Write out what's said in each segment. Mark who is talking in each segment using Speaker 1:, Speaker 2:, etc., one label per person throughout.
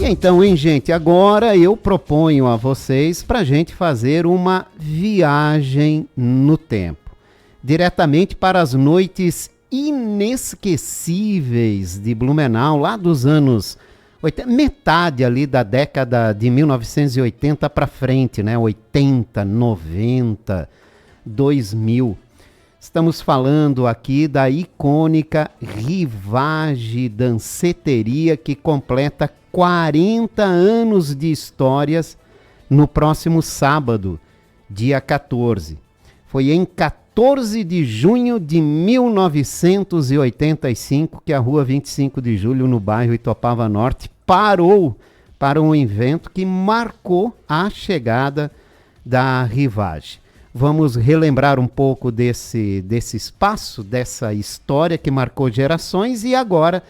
Speaker 1: então, hein, gente? Agora eu proponho a vocês para a gente fazer uma viagem no tempo, diretamente para as noites inesquecíveis de Blumenau, lá dos anos 80, metade ali da década de 1980 para frente, né? 80, 90, 2000. Estamos falando aqui da icônica Rivage Danceteria, que completa 40 anos de histórias no próximo sábado, dia 14. Foi em 14 de junho de 1985 que a Rua 25 de Julho, no bairro Itopava Norte, parou para um evento que marcou a chegada da Rivage. Vamos relembrar um pouco desse espaço, dessa história que marcou gerações e agora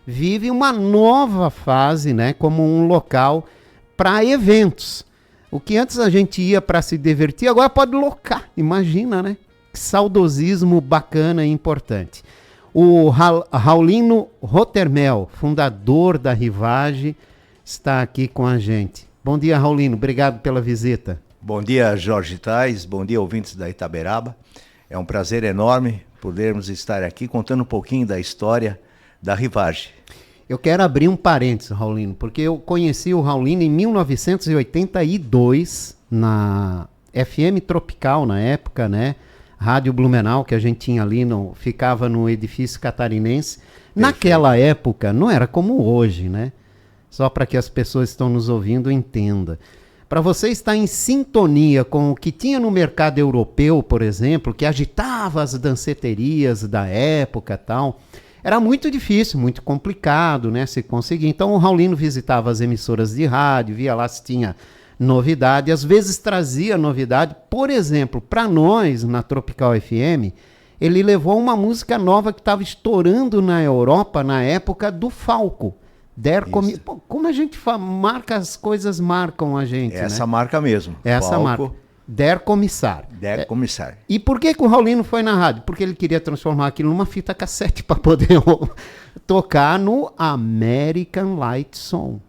Speaker 1: vive uma nova fase, né, como um local para eventos. O que antes a gente ia para se divertir, agora pode locar, imagina, né? Que saudosismo bacana e importante. O Raulino Rottermel, fundador da Rivage, está aqui com a gente. Bom dia, Raulino, obrigado pela visita.
Speaker 2: Bom dia, Jorge Tais, bom dia, ouvintes da Itaberaba. É um prazer enorme podermos estar aqui contando um pouquinho da história da Rivage.
Speaker 1: Eu quero abrir um parênteses, Raulino, porque eu conheci o Raulino em 1982, na FM Tropical, na época, né? Rádio Blumenau, que a gente tinha ali, ficava no edifício catarinense. Perfeito. Naquela época, não era como hoje, né? Só para que as pessoas que estão nos ouvindo entendam. Para você estar em sintonia com o que tinha no mercado europeu, por exemplo, que agitava as danceterias da época e tal, era muito difícil, muito complicado, né, se conseguir. Então o Raulino visitava as emissoras de rádio, via lá se tinha novidade, às vezes trazia novidade. Por exemplo, para nós, na Tropical FM, ele levou uma música nova que estava estourando na Europa na época do Falco. Pô, como a gente marca, as coisas marcam a gente,
Speaker 2: essa,
Speaker 1: né?
Speaker 2: Marca mesmo.
Speaker 1: Essa
Speaker 2: Falco.
Speaker 1: marca. Der Commissar.
Speaker 2: Der Commissar.
Speaker 1: E por que o Raulino foi na rádio? Porque ele queria transformar aquilo numa fita cassete para poder tocar no American Light Song.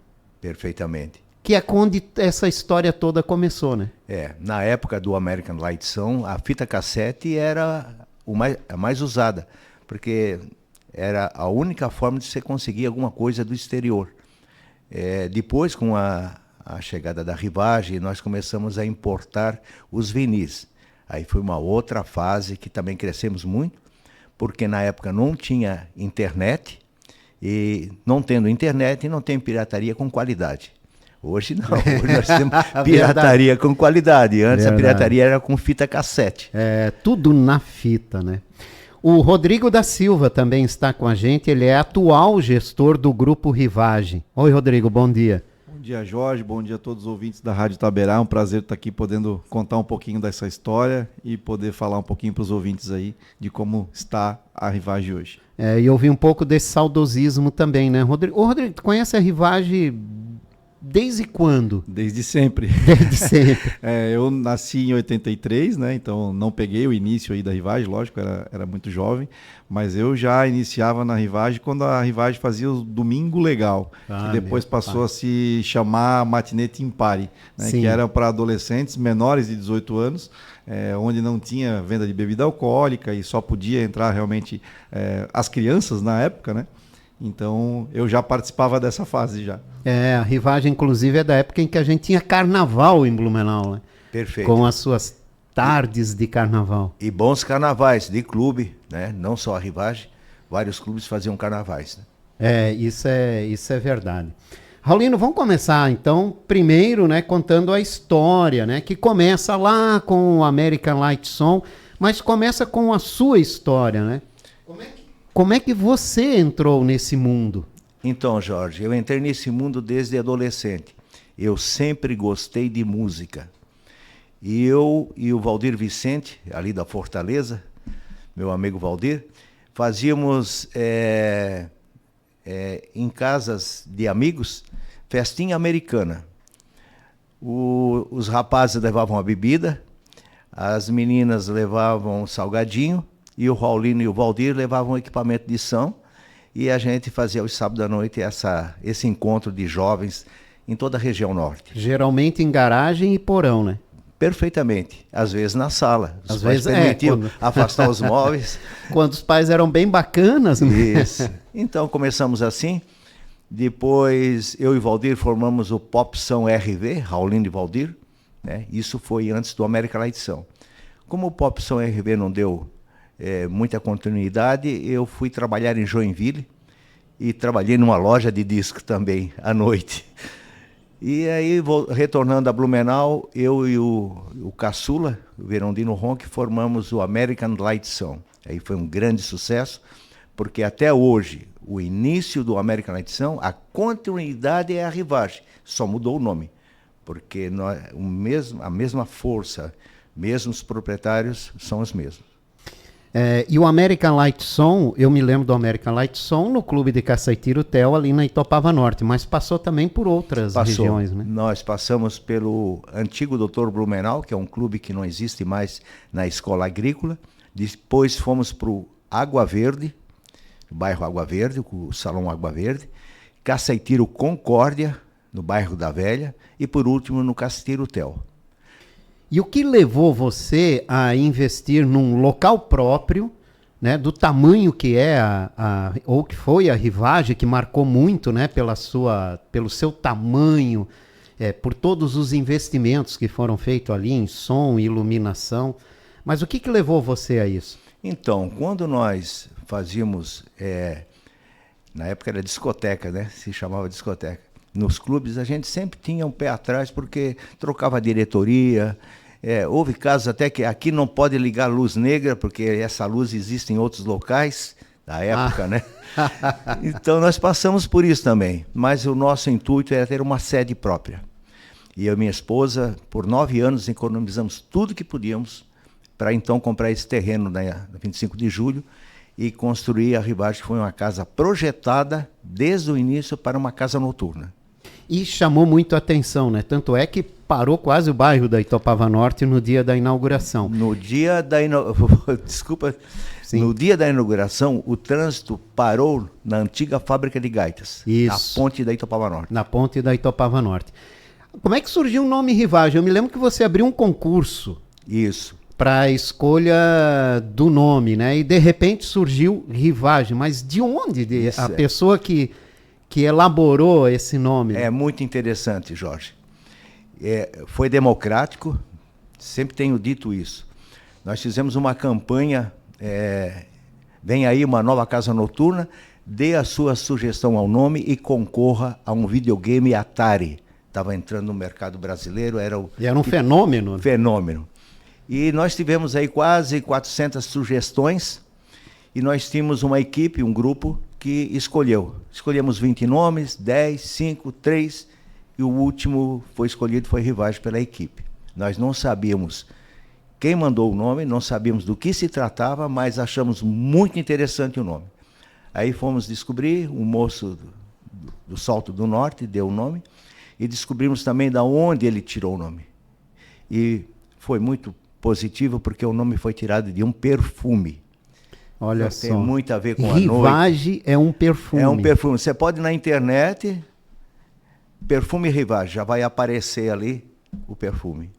Speaker 2: Perfeitamente.
Speaker 1: Que é onde essa história toda começou, né?
Speaker 2: Na época do American Light Song, a fita cassete era a mais usada, porque era a única forma de você conseguir alguma coisa do exterior. Depois, com a chegada da Rivage, nós começamos a importar os vinis. Aí foi uma outra fase que também crescemos muito, porque na época não tinha internet, e não tendo internet, não tem pirataria com qualidade. Hoje não, hoje nós temos pirataria com qualidade. Antes a pirataria era com fita cassete.
Speaker 1: Tudo na fita, né? O Rodrigo da Silva também está com a gente, ele é atual gestor do Grupo Rivage. Oi, Rodrigo, bom dia.
Speaker 3: Bom dia, Jorge, bom dia a todos os ouvintes da Rádio Itaberá. É um prazer estar aqui podendo contar um pouquinho dessa história e poder falar um pouquinho para os ouvintes aí de como está a Rivage hoje.
Speaker 1: E ouvir um pouco desse saudosismo também, né, Rodrigo? Ô, Rodrigo, tu conhece a Rivage desde quando?
Speaker 3: Desde sempre.
Speaker 1: Desde sempre.
Speaker 3: Eu nasci em 83, né? Então não peguei o início aí da Rivage, lógico, era muito jovem, mas eu já iniciava na Rivage quando a Rivage fazia o Domingo Legal, que depois passou a se chamar Matinete Impari, né? Que era para adolescentes menores de 18 anos, onde não tinha venda de bebida alcoólica e só podia entrar realmente as crianças na época, né? Então, eu já participava dessa fase já.
Speaker 1: A Rivage, inclusive, é da época em que a gente tinha carnaval em Blumenau, né?
Speaker 2: Perfeito.
Speaker 1: Com as suas tardes de carnaval.
Speaker 2: E bons carnavais de clube, né? Não só a Rivage, vários clubes faziam carnavais, né?
Speaker 1: Isso é verdade. Raulino, vamos começar, então, primeiro, né, contando a história, né? Que começa lá com o American Light Song, mas começa com a sua história, né? Como é que você entrou nesse mundo?
Speaker 2: Então, Jorge, eu entrei nesse mundo desde adolescente. Eu sempre gostei de música. E eu e o Valdir Vicente, ali da Fortaleza, meu amigo Valdir, fazíamos em casas de amigos festinha americana. Os rapazes levavam a bebida, as meninas levavam salgadinho, e o Raulino e o Valdir levavam equipamento de som, e a gente fazia aos sábados à noite esse encontro de jovens em toda a região norte.
Speaker 1: Geralmente em garagem e porão, né?
Speaker 2: Perfeitamente. Às vezes na sala.
Speaker 1: Às vezes
Speaker 2: permitiam afastar os móveis.
Speaker 1: Quando os pais eram bem bacanas, né?
Speaker 2: Isso. Então começamos assim. Depois eu e Valdir formamos o Popção RV, Raulindo e Valdir. Né? Isso foi antes do América Light Sound. Como o Popção RV não deu muita continuidade, eu fui trabalhar em Joinville e trabalhei numa loja de disco também à noite. E aí, retornando a Blumenau, eu e o Caçula, o Verondino Ronck, formamos o American Light Sound. Aí foi um grande sucesso, porque até hoje, o início do American Light Sound, a continuidade é a Rivage, só mudou o nome, porque a mesma força, mesmo os proprietários são os mesmos.
Speaker 1: E o American Light Sound, eu me lembro do American Light Sound no clube de Caçaitiro Tel, ali na Itopava Norte, mas passou também por outras regiões, né?
Speaker 2: Nós passamos pelo antigo Dr. Blumenau, que é um clube que não existe mais na escola agrícola. Depois fomos para o Água Verde, no bairro Água Verde, o Salão Água Verde. Caçaitiro Concórdia, no bairro da Velha. E por último, no Caçaitiro Tel.
Speaker 1: E o que levou você a investir num local próprio, né, do tamanho que é ou que foi a Rivage, que marcou muito, né, pelo seu tamanho, por todos os investimentos que foram feitos ali em som e iluminação. Mas o que levou você a isso?
Speaker 2: Então, quando nós fazíamos, na época era discoteca, né, se chamava discoteca, nos clubes a gente sempre tinha um pé atrás porque trocava a diretoria. Houve casos até que aqui não pode ligar luz negra, porque essa luz existe em outros locais da época, né? Então nós passamos por isso também, mas o nosso intuito era ter uma sede própria. E eu e minha esposa, por 9 anos, economizamos tudo que podíamos para então comprar esse terreno na 25 de julho e construir a Rivage, que foi uma casa projetada desde o início para uma casa noturna.
Speaker 1: E chamou muito a atenção, né? Tanto é que parou quase o bairro da Itopava Norte no dia da inauguração.
Speaker 2: No dia da Desculpa. Sim. No dia da inauguração, o trânsito parou na antiga fábrica de gaitas.
Speaker 1: Isso.
Speaker 2: Na ponte da Itopava Norte.
Speaker 1: Na ponte da Itopava Norte. Como é que surgiu o nome Rivage? Eu me lembro que você abriu um concurso.
Speaker 2: Isso.
Speaker 1: Para a escolha do nome, né? E de repente surgiu Rivage. Mas de onde a pessoa que elaborou esse nome?
Speaker 2: É muito interessante, Jorge. Foi democrático, sempre tenho dito isso. Nós fizemos uma campanha, vem aí uma nova casa noturna, dê a sua sugestão ao nome e concorra a um videogame Atari. Estava entrando no mercado brasileiro, era
Speaker 1: um fenômeno.
Speaker 2: Fenômeno. E nós tivemos aí quase 400 sugestões e nós tínhamos uma equipe, um grupo que escolheu. Escolhemos 20 nomes, 10, 5, 3, e o último foi escolhido, foi Rivage pela equipe. Nós não sabíamos quem mandou o nome, não sabíamos do que se tratava, mas achamos muito interessante o nome. Aí fomos descobrir, um moço do Salto do Norte deu o nome, e descobrimos também de onde ele tirou o nome. E foi muito positivo, porque o nome foi tirado de um perfume.
Speaker 1: Olha
Speaker 2: então,
Speaker 1: só.
Speaker 2: Tem muito a ver com
Speaker 1: Rivage
Speaker 2: a noite.
Speaker 1: Rivage é um perfume.
Speaker 2: É um perfume. Você pode ir na internet, perfume Rivage, já vai aparecer ali o perfume.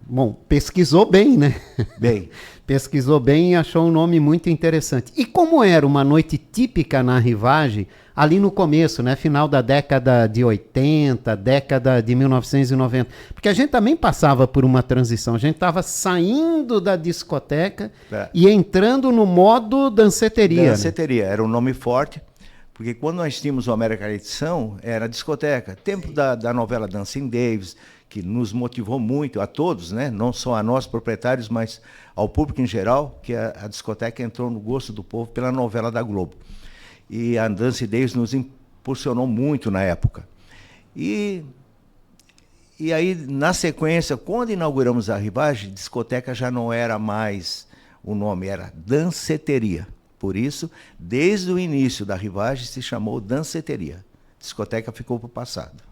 Speaker 1: Bom, pesquisou bem, né?
Speaker 2: Bem.
Speaker 1: Pesquisou bem e achou um nome muito interessante. E como era uma noite típica na Rivage, ali no começo, né? Final da década de 80, década de 1990. Porque a gente também passava por uma transição. A gente estava saindo da discoteca e entrando no modo danceteria.
Speaker 2: Danceteria, né? Era um nome forte. Porque quando nós tínhamos o América Light Sound, era discoteca. Tempo da novela Dancing Davis, que nos motivou muito, a todos, né? Não só a nós, proprietários, mas ao público em geral, que a discoteca entrou no gosto do povo pela novela da Globo. E a Dancing Davis nos impulsionou muito na época. E aí, na sequência, quando inauguramos a Rivage, discoteca já não era mais o nome, era danceteria. Por isso, desde o início da Rivage, se chamou danceteria. Discoteca ficou para o passado.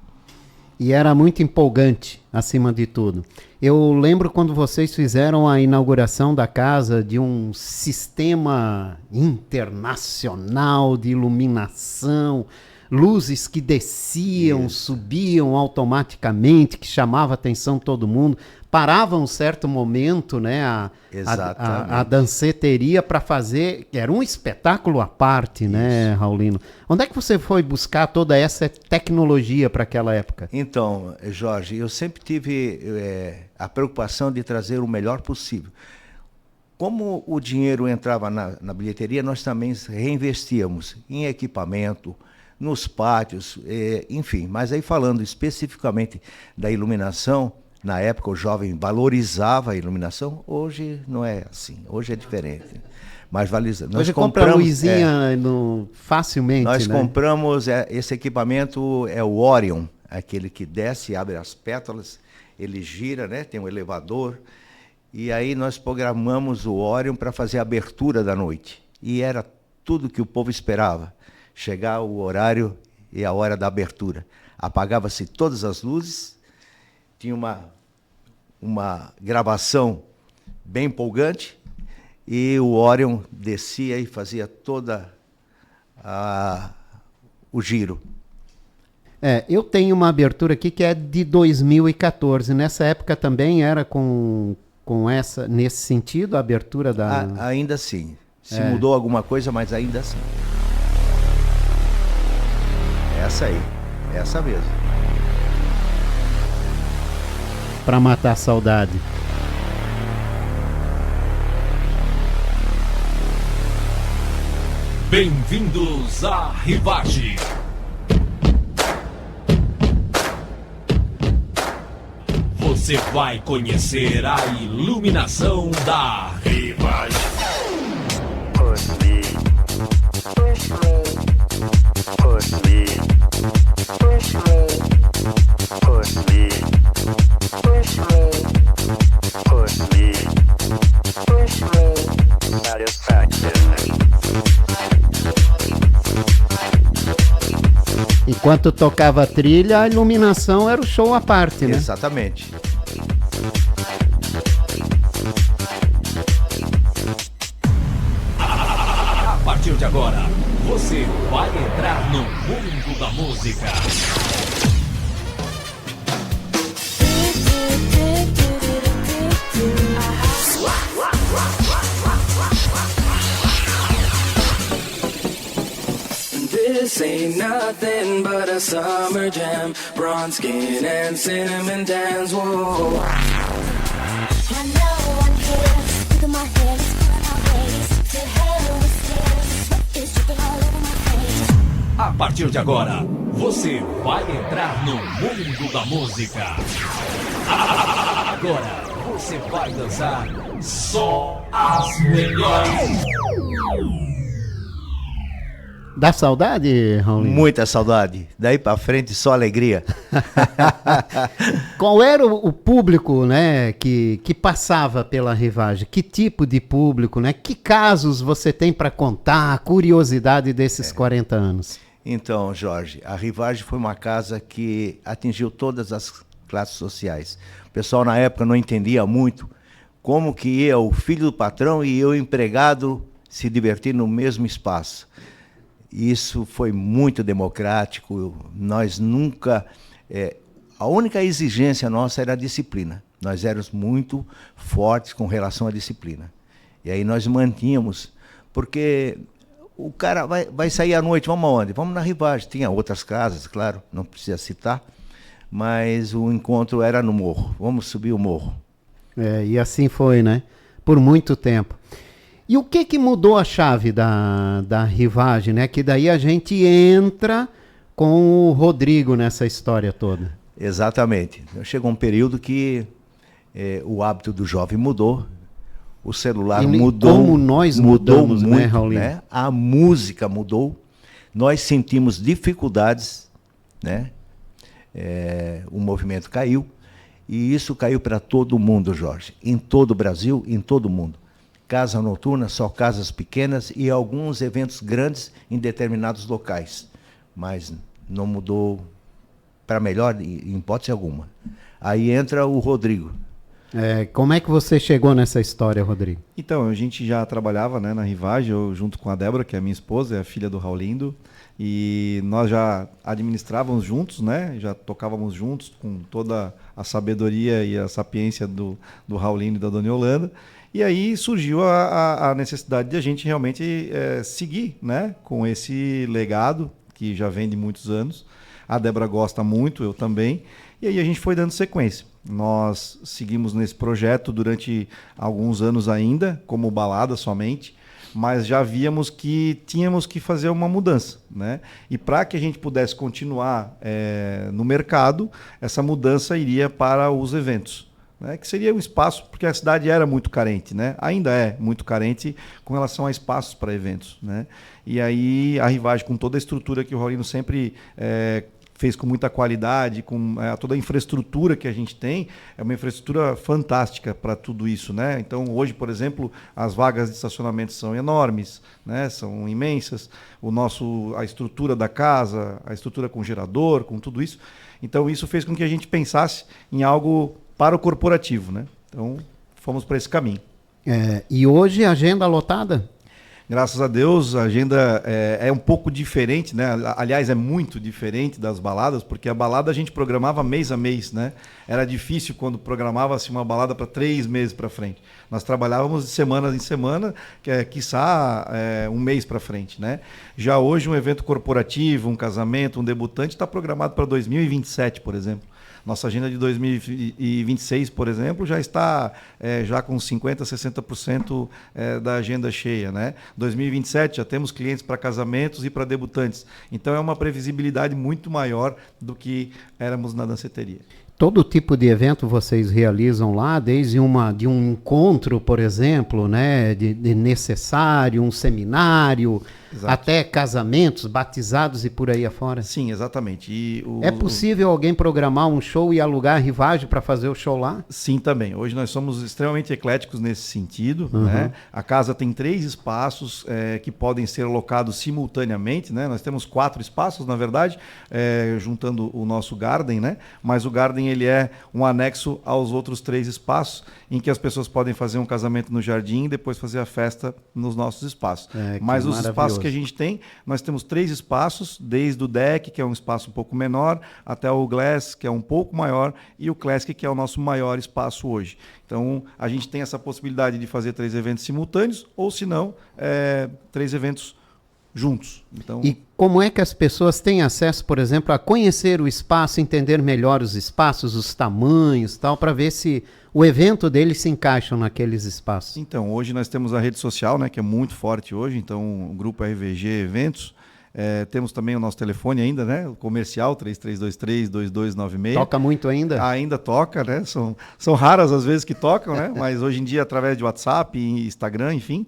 Speaker 1: E era muito empolgante, acima de tudo. Eu lembro quando vocês fizeram a inauguração da casa de um sistema internacional de iluminação, luzes que desciam, subiam automaticamente, que chamava a atenção de todo mundo. Parava um certo momento, né, a danceteria para fazer, era um espetáculo à parte, né, Raulino? Onde é que você foi buscar toda essa tecnologia para aquela época?
Speaker 2: Então, Jorge, eu sempre tive a preocupação de trazer o melhor possível. Como o dinheiro entrava na bilheteria, nós também reinvestíamos em equipamento, nos pátios, enfim. Mas aí falando especificamente da iluminação, na época o jovem valorizava a iluminação, hoje não é assim, hoje é diferente. Mas valoriza.
Speaker 1: Hoje compra a luzinha facilmente,
Speaker 2: nós
Speaker 1: né?
Speaker 2: compramos, esse equipamento é o Orion, aquele que desce, abre as pétalas, ele gira, né? Tem um elevador, e aí nós programamos o Orion para fazer a abertura da noite. E era tudo que o povo esperava, chegar o horário e a hora da abertura. Apagava-se todas as luzes, tinha uma gravação bem empolgante e o Orion descia e fazia toda o giro.
Speaker 1: Eu tenho uma abertura aqui que é de 2014. Nessa época também era com essa, nesse sentido, a abertura da...
Speaker 2: Ainda assim. Se mudou alguma coisa, mas ainda assim. Essa aí. Essa mesmo.
Speaker 1: Para matar a saudade.
Speaker 4: Bem-vindos à Rivage. Você vai conhecer a iluminação da Rivage.
Speaker 5: Push me, push me, push me, push me, push me, push me, push me, push me, satisfaction.
Speaker 1: Enquanto tocava a trilha, a iluminação era o show à parte, né?
Speaker 2: Exatamente.
Speaker 4: A partir de agora, você vai entrar no mundo da música.
Speaker 6: This ain't nothing but a summer jam. Bronze skin and cinnamon tans. Whoa.
Speaker 7: I know I'm here. Look at my hair, it's pulling my waist. To hell with this. Sweat is dripping all over my face.
Speaker 4: A partir de agora, você vai entrar no mundo da música. Agora, você vai dançar só as melhores.
Speaker 1: Dá saudade, Raulinho?
Speaker 2: Muita saudade. Daí pra frente, só alegria.
Speaker 1: Qual era o público, né, que passava pela Rivage? Que tipo de público, né? Que casos você tem para contar? A curiosidade desses 40 anos.
Speaker 2: Então, Jorge, a Rivage foi uma casa que atingiu todas as classes sociais. O pessoal na época não entendia muito como que ia o filho do patrão e o empregado se divertir no mesmo espaço. Isso foi muito democrático. Nós nunca... a única exigência nossa era a disciplina. Nós éramos muito fortes com relação à disciplina. E aí nós mantínhamos, porque o cara vai sair à noite, vamos aonde? Vamos na Rivage. Tinha outras casas, claro, não precisa citar, mas o encontro era no morro. Vamos subir o morro.
Speaker 1: E assim foi, né? Por muito tempo. E o que mudou a chave da Rivage, né? Que daí a gente entra com o Rodrigo nessa história toda.
Speaker 2: Exatamente. Chegou um período que o hábito do jovem mudou, o celular mudou.
Speaker 1: Como nós mudamos,
Speaker 2: muito,
Speaker 1: né, Raulinho?
Speaker 2: Né? A música mudou, nós sentimos dificuldades, né? O movimento caiu, e isso caiu para todo mundo, Jorge. Em todo o Brasil, em todo o mundo. Casa noturna, só casas pequenas e alguns eventos grandes em determinados locais. Mas não mudou para melhor, em hipótese alguma. Aí entra o Rodrigo.
Speaker 1: Como é que você chegou nessa história, Rodrigo?
Speaker 3: Então, a gente já trabalhava, né, na Rivage, eu junto com a Débora, que é a minha esposa, é a filha do Raulindo, e nós já administrávamos juntos, né, já tocávamos juntos com toda a sabedoria e a sapiência do Raulindo e da Dona Yolanda, e aí surgiu a necessidade de a gente realmente seguir, né, com esse legado que já vem de muitos anos. A Débora gosta muito, eu também, e aí a gente foi dando sequência. Nós seguimos nesse projeto durante alguns anos ainda, como balada somente, mas já víamos que tínhamos que fazer uma mudança, né? E para que a gente pudesse continuar no mercado, essa mudança iria para os eventos, né? Que seria um espaço, porque a cidade era muito carente, né? Ainda é muito carente com relação a espaços para eventos, né? E aí a Rivage, com toda a estrutura que o Raulino sempre fez com muita qualidade, com toda a infraestrutura que a gente tem, é uma infraestrutura fantástica para tudo isso, né? Então, hoje, por exemplo, as vagas de estacionamento são enormes, né? São imensas, a estrutura da casa, a estrutura com gerador, com tudo isso. Então, isso fez com que a gente pensasse em algo para o corporativo, né? Então, fomos para esse caminho.
Speaker 1: E hoje, agenda lotada?
Speaker 3: Graças a Deus, a agenda é um pouco diferente, né? Aliás, é muito diferente das baladas, porque a balada a gente programava mês a mês, né? Era difícil quando programava-se uma balada para 3 meses para frente. Nós trabalhávamos de semana em semana, quiçá um mês para frente, né? Já hoje, um evento corporativo, um casamento, um debutante está programado para 2027, por exemplo. Nossa agenda de 2026, por exemplo, já está já com 50%, 60% da agenda cheia, né? 2027 já temos clientes para casamentos e para debutantes. Então é uma previsibilidade muito maior do que éramos na danceteria.
Speaker 1: Todo tipo de evento vocês realizam lá, desde de um encontro, por exemplo, né, de necessário, um seminário,
Speaker 3: Exato.
Speaker 1: Até casamentos, batizados e por aí afora?
Speaker 3: Sim, exatamente.
Speaker 1: É possível alguém programar um show e alugar a Rivage para fazer o show lá?
Speaker 3: Sim, também. Hoje nós somos extremamente ecléticos nesse sentido, né? A casa tem 3 espaços que podem ser alocados simultaneamente, né? Nós temos 4 espaços, na verdade, juntando o nosso Garden, né? Mas o Garden ele é um anexo aos outros 3 espaços em que as pessoas podem fazer um casamento no jardim e depois fazer a festa nos nossos espaços. Mas os espaços que a gente tem, nós temos 3 espaços, desde o deck, que é um espaço um pouco menor, até o glass, que é um pouco maior, e o classic, que é o nosso maior espaço hoje. Então, a gente tem essa possibilidade de fazer 3 eventos simultâneos, ou se não, 3 eventos juntos. Então...
Speaker 1: E como é que as pessoas têm acesso, por exemplo, a conhecer o espaço, entender melhor os espaços, os tamanhos, tal, para ver se o evento deles se encaixa naqueles espaços?
Speaker 3: Então, hoje nós temos a rede social, né, que é muito forte hoje, então o grupo RVG Eventos. Temos também o nosso telefone ainda, né? O comercial, 3323-2296.
Speaker 1: Toca muito ainda?
Speaker 3: Ainda toca, né? São raras as vezes que tocam, né? Mas hoje em dia, através de WhatsApp, Instagram, enfim.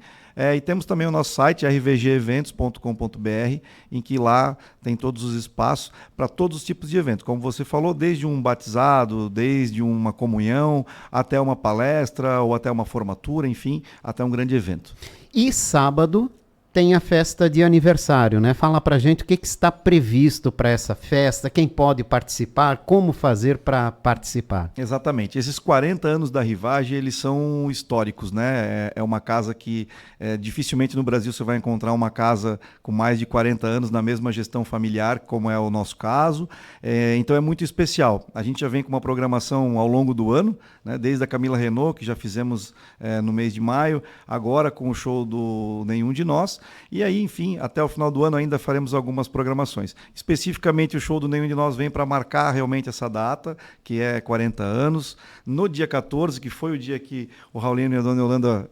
Speaker 3: E temos também o nosso site, rvgeventos.com.br, em que lá tem todos os espaços para todos os tipos de eventos. Como você falou, desde um batizado, desde uma comunhão, até uma palestra ou até uma formatura, enfim, até um grande evento.
Speaker 1: E sábado tem a festa de aniversário, né? Fala pra gente o que está previsto para essa festa, quem pode participar, como fazer para participar.
Speaker 3: Exatamente. Esses 40 anos da Rivage, eles são históricos, né? É uma casa que dificilmente no Brasil você vai encontrar uma casa com mais de 40 anos na mesma gestão familiar, como é o nosso caso. Então é muito especial. A gente já vem com uma programação ao longo do ano, né? Desde a Camila Renault, que já fizemos no mês de maio, agora com o show do Nenhum de Nós. E aí, enfim, até o final do ano ainda faremos algumas programações. Especificamente, o show do Nenhum de Nós vem para marcar realmente essa data, que é 40 anos. No dia 14, que foi o dia que o Raulino e a Dona Yolanda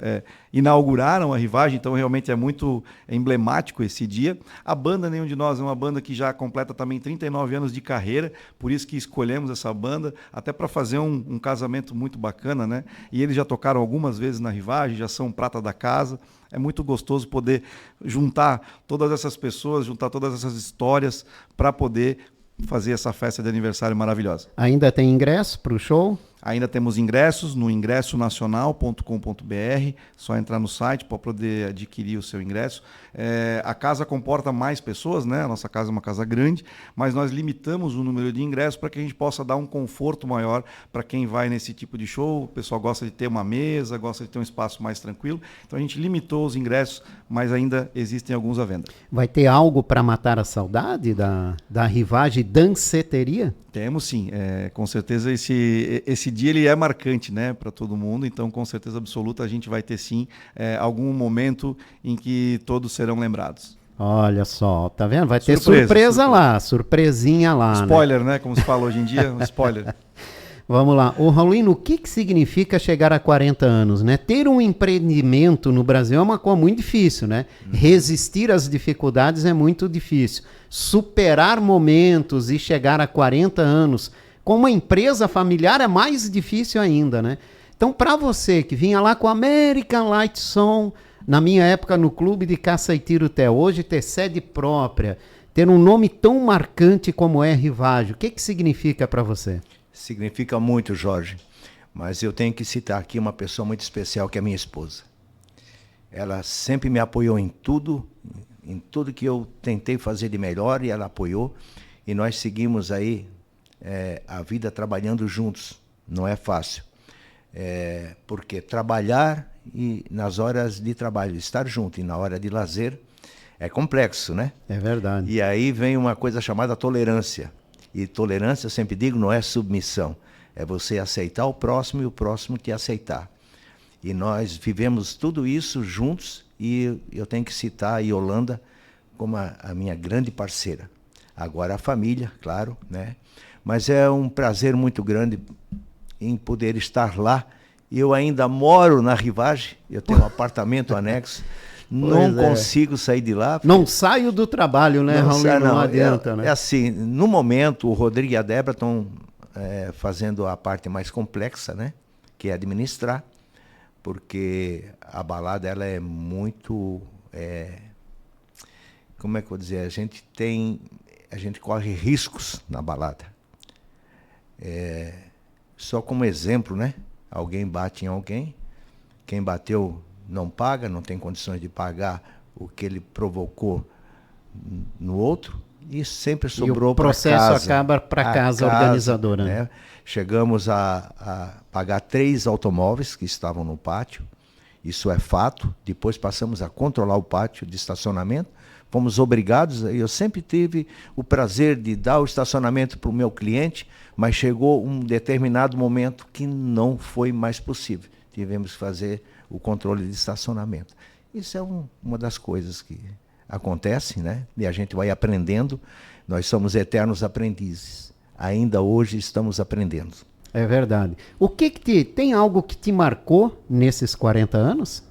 Speaker 3: inauguraram a Rivage, então realmente é muito emblemático esse dia. A banda Nenhum de Nós é uma banda que já completa também 39 anos de carreira, por isso que escolhemos essa banda, até para fazer um casamento muito bacana, né? E eles já tocaram algumas vezes na Rivage, já são prata da casa. É muito gostoso poder juntar todas essas pessoas, juntar todas essas histórias para poder fazer essa festa de aniversário maravilhosa.
Speaker 1: Ainda tem ingresso para o show?
Speaker 3: Ainda temos ingressos no ingressonacional.com.br, só entrar no site para poder adquirir o seu ingresso. A casa comporta mais pessoas, né? A nossa casa é uma casa grande, mas nós limitamos o número de ingressos para que a gente possa dar um conforto maior para quem vai nesse tipo de show. O pessoal gosta de ter uma mesa, gosta de ter um espaço mais tranquilo. Então a gente limitou os ingressos, mas ainda existem alguns à venda.
Speaker 1: Vai ter algo para matar a saudade da Rivage Danceteria?
Speaker 3: Temos sim, com certeza esse dia ele é marcante, né, para todo mundo, então com certeza absoluta a gente vai ter sim algum momento em que todos serão lembrados.
Speaker 1: Olha só, tá vendo? Vai ter surpresa lá, surpresinha lá.
Speaker 3: Spoiler, né, como se fala hoje em dia, um spoiler.
Speaker 1: Vamos lá. Ô, Raulino, o que significa chegar a 40 anos, né? Ter um empreendimento no Brasil é uma coisa muito difícil, né? Resistir às dificuldades é muito difícil. Superar momentos e chegar a 40 anos com uma empresa familiar é mais difícil ainda, né? Então, para você que vinha lá com a American Light Som, na minha época no Clube de Caça e Tiro até hoje, ter sede própria, ter um nome tão marcante como é Rivage, o que significa para você?
Speaker 2: Significa muito, Jorge, mas eu tenho que citar aqui uma pessoa muito especial que é minha esposa. Ela sempre me apoiou em tudo que eu tentei fazer de melhor, e ela apoiou, e nós seguimos aí a vida trabalhando juntos. Não é fácil, porque trabalhar e nas horas de trabalho, estar junto e na hora de lazer é complexo, né?
Speaker 1: É verdade.
Speaker 2: E aí vem uma coisa chamada tolerância. E tolerância, eu sempre digo, não é submissão. É você aceitar o próximo e o próximo te aceitar. E nós vivemos tudo isso juntos, e eu tenho que citar a Yolanda como a minha grande parceira. Agora a família, claro, né? Mas é um prazer muito grande em poder estar lá. Eu ainda moro na Rivage, eu tenho um apartamento anexo. Não consigo sair de lá.
Speaker 1: Não saio do trabalho, né, Raul? Não adianta, né?
Speaker 2: É assim, no momento, o Rodrigo e a Débora estão fazendo a parte mais complexa, né? Que é administrar, porque a balada ela é muito... como é que eu vou dizer? A gente corre riscos na balada. Só como exemplo, né? Alguém bate em alguém, quem bateu não paga, não tem condições de pagar o que ele provocou no outro, e sempre sobrou para casa.
Speaker 1: E o processo acaba para casa organizadora.
Speaker 2: Né? Chegamos a pagar 3 automóveis que estavam no pátio, isso é fato. Depois passamos a controlar o pátio de estacionamento, fomos obrigados, eu sempre tive o prazer de dar o estacionamento para o meu cliente, mas chegou um determinado momento que não foi mais possível. Tivemos que fazer o controle de estacionamento. Isso é uma das coisas que acontece, né? E a gente vai aprendendo. Nós somos eternos aprendizes. Ainda hoje estamos aprendendo.
Speaker 1: É verdade. Tem algo que te marcou nesses 40 anos?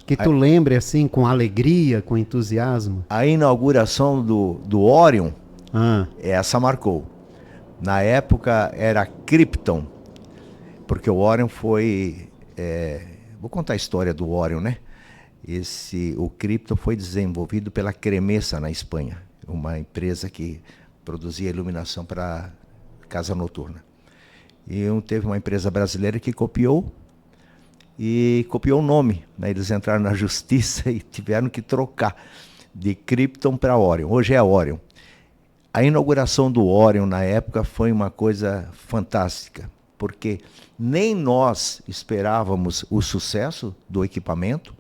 Speaker 1: Que tu lembre assim, com alegria, com entusiasmo?
Speaker 2: A inauguração do Orion, essa marcou. Na época era Krypton, porque o Orion foi... vou contar a história do Orion, né? O Krypton foi desenvolvido pela Cremesa, na Espanha, uma empresa que produzia iluminação para casa noturna. E teve uma empresa brasileira que copiou, e copiou o nome, né? Eles entraram na justiça e tiveram que trocar de Krypton para Orion. Hoje é Orion. A inauguração do Orion na época foi uma coisa fantástica, porque nem nós esperávamos o sucesso do equipamento,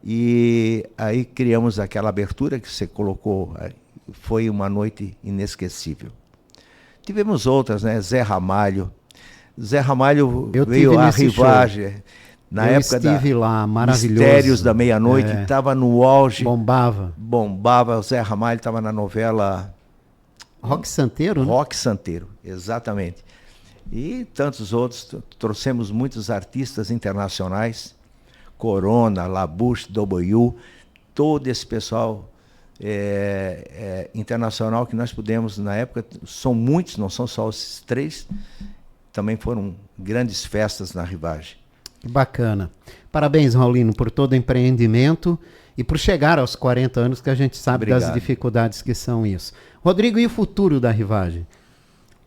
Speaker 2: e aí criamos aquela abertura que você colocou. Foi uma noite inesquecível. Tivemos outras, né? Zé Ramalho veio à Rivage na época
Speaker 1: lá, maravilhoso.
Speaker 2: Mistérios da Meia-Noite, estava no auge.
Speaker 1: Bombava.
Speaker 2: O Zé Ramalho estava na novela
Speaker 1: Roque Santeiro, né?
Speaker 2: Roque Santeiro, exatamente. E tantos outros. Trouxemos muitos artistas internacionais, Corona, Labuche, W, todo esse pessoal internacional que nós pudemos na época. São muitos, não são só esses 3. Também foram grandes festas na Rivage.
Speaker 1: Bacana. Parabéns, Raulino, por todo o empreendimento e por chegar aos 40 anos, que a gente sabe das dificuldades que são isso. Rodrigo, e o futuro da Rivage?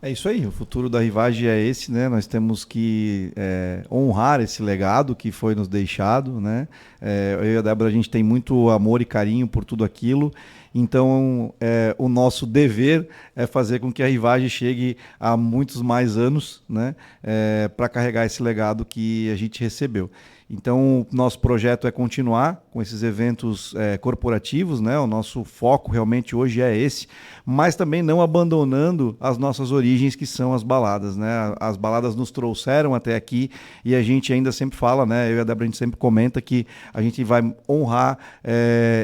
Speaker 3: É isso aí, o futuro da Rivage é esse, né? Nós temos que honrar esse legado que foi nos deixado, né? Eu e a Débora, a gente tem muito amor e carinho por tudo aquilo, então o nosso dever é fazer com que a Rivage chegue a muitos mais anos, né? Para carregar esse legado que a gente recebeu. Então, o nosso projeto é continuar com esses eventos corporativos, né? O nosso foco realmente hoje é esse, mas também não abandonando as nossas origens, que são as baladas, né? As baladas nos trouxeram até aqui e a gente ainda sempre fala, né? Eu e a Débora, a gente sempre comenta que a gente vai honrar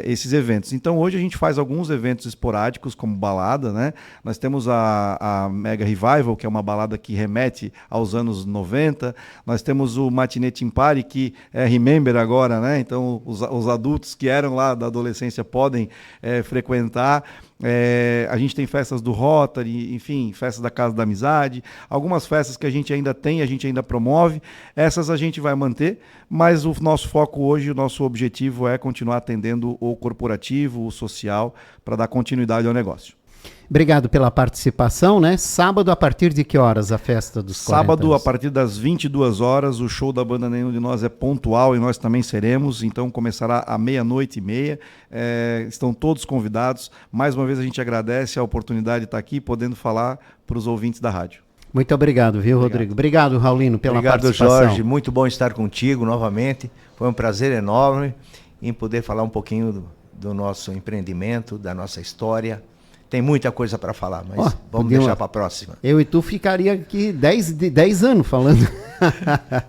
Speaker 3: esses eventos. Então, hoje a gente faz alguns eventos esporádicos como balada, né? Nós temos a Mega Revival, que é uma balada que remete aos anos 90. Nós temos o Matinê Timpari, que Remember agora, né? Então os adultos que eram lá da adolescência podem frequentar. A gente tem festas do Rotary, enfim, festas da Casa da Amizade, algumas festas que a gente ainda tem, a gente ainda promove, essas a gente vai manter, mas o nosso foco hoje, o nosso objetivo é continuar atendendo o corporativo, o social, para dar continuidade ao negócio.
Speaker 1: Obrigado pela participação, né? Sábado, a partir de que horas a festa dos 40
Speaker 3: Sábado,
Speaker 1: anos?
Speaker 3: a partir das 22 horas, o show da banda Nenhum de Nós é pontual e nós também seremos, então começará à 00:30. Estão todos convidados. Mais uma vez a gente agradece a oportunidade de estar aqui, podendo falar para os ouvintes da rádio.
Speaker 1: Muito obrigado, viu, Rodrigo? Obrigado, Raulino, pela participação.
Speaker 2: Obrigado, Jorge. Muito bom estar contigo novamente. Foi um prazer enorme em poder falar um pouquinho do nosso empreendimento, da nossa história. Tem muita coisa para falar, mas vamos deixar para a próxima.
Speaker 1: Eu e tu ficaria aqui 10 anos falando.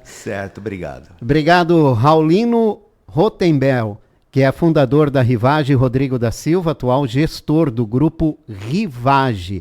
Speaker 2: Certo, obrigado.
Speaker 1: Obrigado, Raulino Rotenbel, que é fundador da Rivage, Rodrigo da Silva, atual gestor do grupo Rivage.